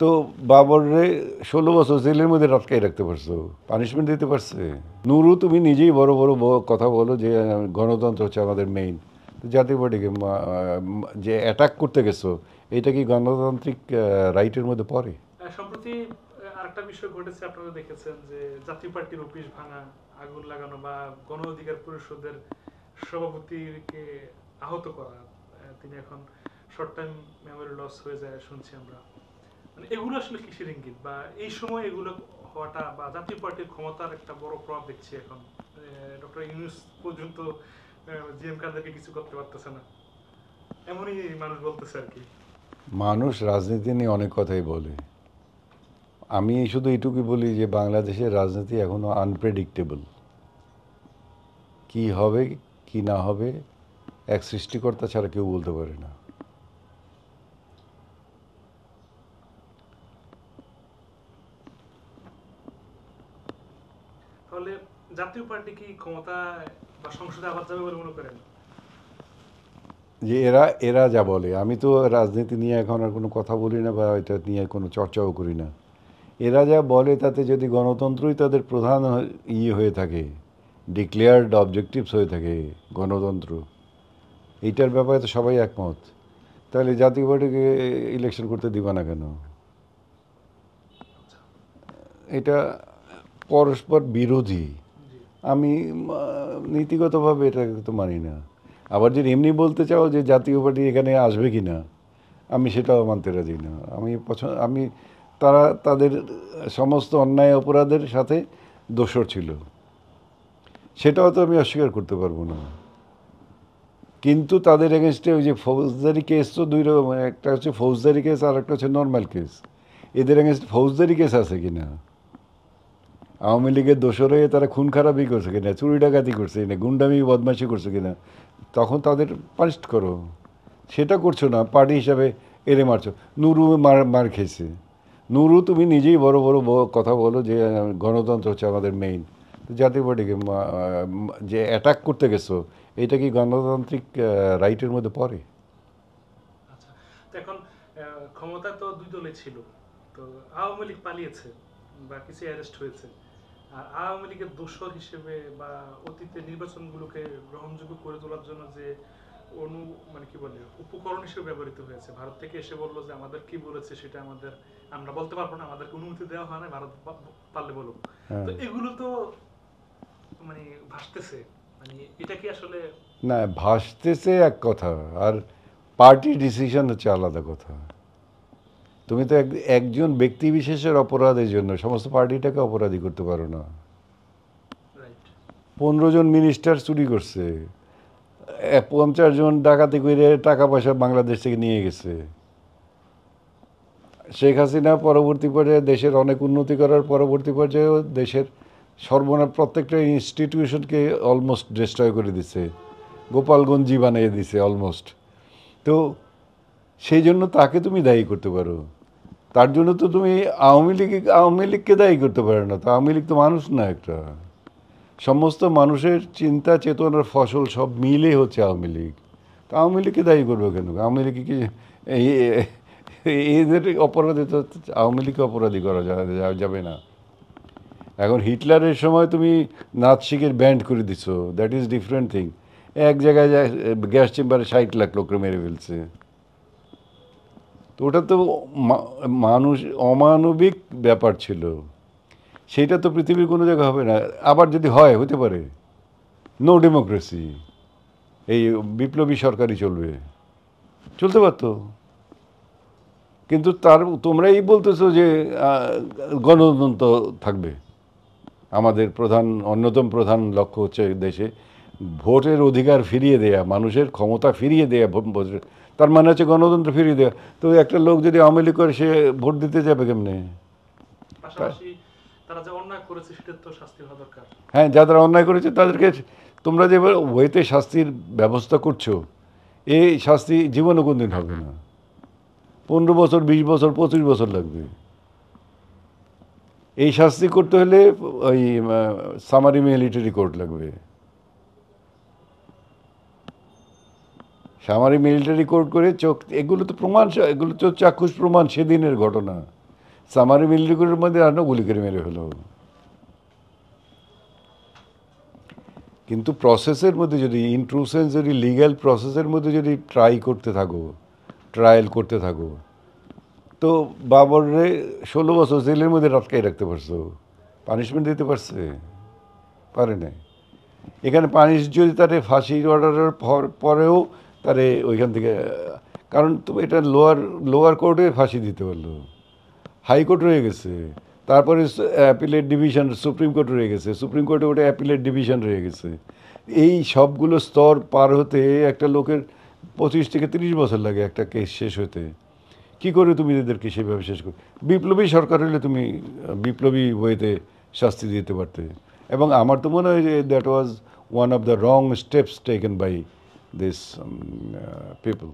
তো বাবররে ১৬ বছর জেলের মধ্যে আটকাই রাখতে পারছো, পানিশমেন্ট দিতে পারছে? নুরু তুমি নিজেই বড় বড় কথা বলো যে গণতন্ত্র হচ্ছে আমাদের মেইন। তো জাতীয় পার্টিকে যে অ্যাটাক করতে গেছো, এটা কি গণতান্ত্রিক রাইটের মধ্যে পড়ে? সম্প্রতি আরেকটা বিষয় ঘটেছে, আপনারা দেখেছেন যে জাতীয় পার্টির অফিস ভাঙা, আগুন লাগানো বা গণ অধিকার পরিষদের সভাপতিকে আহত করা। তিনি এখন শর্ট টাইম মেমোরি লস হয়ে যায় শুনছি আমরা। মানে এগুলো আসলে কিসের ইঙ্গিত, বা এই সময় এগুলো হওয়াটা, বা জাতীয় পার্টির ক্ষমতার একটা বড় প্রভাব দেখছি এখন। ডক্টর ইউনুস পর্যন্ত জিএম কাদেরকে কিছু করতে পারতেছে না, এমনই মানুষ বলতেছে আর কি। মানুষ রাজনীতি নিয়ে অনেক কথাই বলে। আমি শুধু এইটুকুই বলি যে বাংলাদেশের রাজনীতি এখনো আনপ্রেডিক্টেবল। কি হবে কি না হবে এক সৃষ্টিকর্তা ছাড়া কেউ বলতে পারে না। তাহলে জাতীয় পার্টি কি ক্ষমতা বা সংসদে আবার যাবে বলে মনে করেন? যে এরা এরা যা বলে, আমি তো রাজনীতি নিয়ে এখন আর কোনো কথা বলি না বা এটা নিয়ে কোনো চর্চাও করি না। এরা যা বলে তাতে যদি গণতন্ত্রই তাদের প্রধান ইয়ে হয়ে থাকে, ডিক্লেয়ার্ড অবজেক্টিভস হয়ে থাকে গণতন্ত্র, এইটার ব্যাপারে তো সবাই একমত, তাহলে জাতীয় পার্টিকে ইলেকশন করতে দিবা না কেন? এটা পরস্পর বিরোধী। জি। আমি নীতিগতভাবে এটা তো মানি না। আবার যদি এমনি বলতে চাও যে জাতীয় পার্টি এখানে আসবে কি না, আমি সেটাও মানতে রাজি না। আমি তারা তাদের সমস্ত অন্যায় অপরাধের সাথে দোষর ছিল, সেটাও তো আমি অস্বীকার করতে পারবো না। কিন্তু তাদের এগেনস্টে ওই যে ফৌজদারি কেস তো দুই রকম, একটা হচ্ছে ফৌজদারি কেস আর একটা হচ্ছে নর্মাল কেস। এদের এগেনস্ট ফৌজদারি কেস আছে কিনা, আওয়ামী লীগের দোষর হয়ে তারা খুন খারাপই করছে কিনা, চুরি ডাকাতি করছে কিনা, গুন্ডামি বদমাশি করছে কিনা, তখন তাদের পানিশ করো। সেটা করছো না, পার্টি হিসাবে এরে মারছো। নুরু মার মার খেয়েছে। নুরু তুমি নিজেই বড় বড় কথা বলো যে গণতন্ত্র হচ্ছে আমাদের মেইন। তো জাতীয় পার্টিকে যে অ্যাটাক করতে গেছো, এটা কি গণতান্ত্রিক রাইটের মধ্যে পড়ে? আচ্ছা, তো এখন ক্ষমতা তো দুই দলে ছিল। তো আওয়ামী লীগ পালিয়েছে বা কিছু অ্যারেস্ট হয়েছে। আর আওয়ামী লীগের দোসর হিসেবে বা অতীতের নির্বাচনগুলোকে গ্রহণযোগ্য করে তোলার জন্য যে অনু মানে কি বলে উপকরণ হিসেবে ব্যবহৃত হয়েছে, ভারত থেকে এসে বললো যে আমাদের কি বলেছে সেটা আমাদের আমরা বলতে পারবো না, আমাদেরকে অনুমতি দেওয়া হয় না, ভারত পারলে বলুক। তো হ্যাঁ। এগুলো তো মানে ভাসতেছে, মানে এটা কি আসলে? না, ভাসতেছে এক কথা, আর পার্টি ডিসিশন হচ্ছে আলাদা কথা। তুমি তো একজন ব্যক্তি বিশেষের অপরাধের জন্য সমস্ত পার্টিটাকে অপরাধী করতে পারো না। রাইট। 15 জন মিনিস্টার চুরি করছে, 50 জন ডাকাতি করে টাকা পয়সা বাংলাদেশ থেকে নিয়ে গেছে। শেখ হাসিনা পরবর্তী পর্যায়ে দেশের অনেক উন্নতি করার পরবর্তী পর্যায়েও দেশের সর্বনাশ প্রত্যেকটা ইনস্টিটিউশনকে অলমোস্ট ডিস্ট্রয় করে দিছে, গোপালগঞ্জি বানিয়ে দিছে অলমোস্ট। তো সেই জন্য তাকে তুমি দায়ী করতে পারো, তার জন্য তো তুমি আওয়ামী লীগকে দায়ী করতে পারো না। তো আওয়ামী লীগ তো মানুষ না একটা, সমস্ত মানুষের চিন্তা চেতনার ফসল সব মিলে হচ্ছে আওয়ামী লীগ। তো আওয়ামী লীগকে দায়ী করবো কেন? আওয়ামী লীগকে কি এদের অপরাধে তো আওয়ামী লীগকে অপরাধী করা যাবে না। এখন হিটলারের সময় তুমি নাৎসিকের ব্যান্ড করে দিছো, দ্যাট ইজ ডিফারেন্ট থিং। এক জায়গায় গ্যাস চেম্বারে 60 লাখ লোককে মেরে ফেলছে। তো ওটা তো মানুষ অমানবিক ব্যাপার ছিল, সেটা তো পৃথিবীর কোনো জায়গায় হবে না। আবার যদি হয় হতে পারে, নো ডেমোক্রেসি, এই বিপ্লবী সরকারই চলবে, চলতে পারতো। কিন্তু তোমরা এই বলতেছো যে গণতন্ত্র থাকবে, আমাদের অন্যতম প্রধান লক্ষ্য হচ্ছে দেশে ভোটের অধিকার ফিরিয়ে দেয়া, মানুষের ক্ষমতা ফিরিয়ে দেয়া, তার মানে হচ্ছে গণতন্ত্র ফিরিয়ে দেয়া। তো একটা লোক যদি আওয়ামী লীগ করে, সে ভোট দিতে যাবে কেমনে? পাশাপাশি তারা যে অন্যায় করেছে সেটার তো শাস্তি হওয়া দরকার। হ্যাঁ, যারা অন্যায় করেছে তাদেরকে তোমরা যে ওয়েতে শাস্তির ব্যবস্থা করছো, এই শাস্তি জীবনে কোনদিন হবে না। 15 বছর, 20 বছর, 25 বছর লাগবে। এই শাস্তি করতে হলে ওই সামারি মিলিটারি কোর্ট লাগবে। সামারি মিলিটারি কোর্ট করে এগুলো তো প্রমাণ, এগুলো তো চাক্ষুষ প্রমাণ সেদিনের ঘটনা। সামারি মিলিটারির মধ্যে আর গুলি করে মেরে ফেলো। কিন্তু প্রসেসের মধ্যে যদি ইন্ট্রুসেন্স যদি লিগ্যাল প্রসেসের মধ্যে যদি ট্রায়াল করতে থাকো, তো বাবরে 16 বছর জেলের মধ্যে আটকাই রাখতে পারছো, পানিশমেন্ট দিতে পারছে? পারে নাই। এখানে পানিশ যদি তারে ফাঁসির অর্ডারের পরেও তারে ওইখান থেকে, কারণ তো এটা লোয়ার কোর্টে ফাঁসি দিতে পারলো, হাইকোর্ট রয়ে গেছে, তারপরে অ্যাপিলেট ডিভিশন, সুপ্রিম কোর্ট রয়ে গেছে, সুপ্রিম কোর্টে ওটা অ্যাপিলেট ডিভিশন রয়ে গেছে। এই সবগুলো স্তর পার হতে একটা লোকের 25 থেকে 30 বছর লাগে একটা কেস শেষ হতে। কি করে তুমি এদেরকে সেভাবে শেষ করো? বিপ্লবী সরকার হলে তুমি বিপ্লবী ওয়েতে শাস্তি দিতে পারতে। এবং আমার তো মনে হয় যে that was one of the wrong steps taken by this people.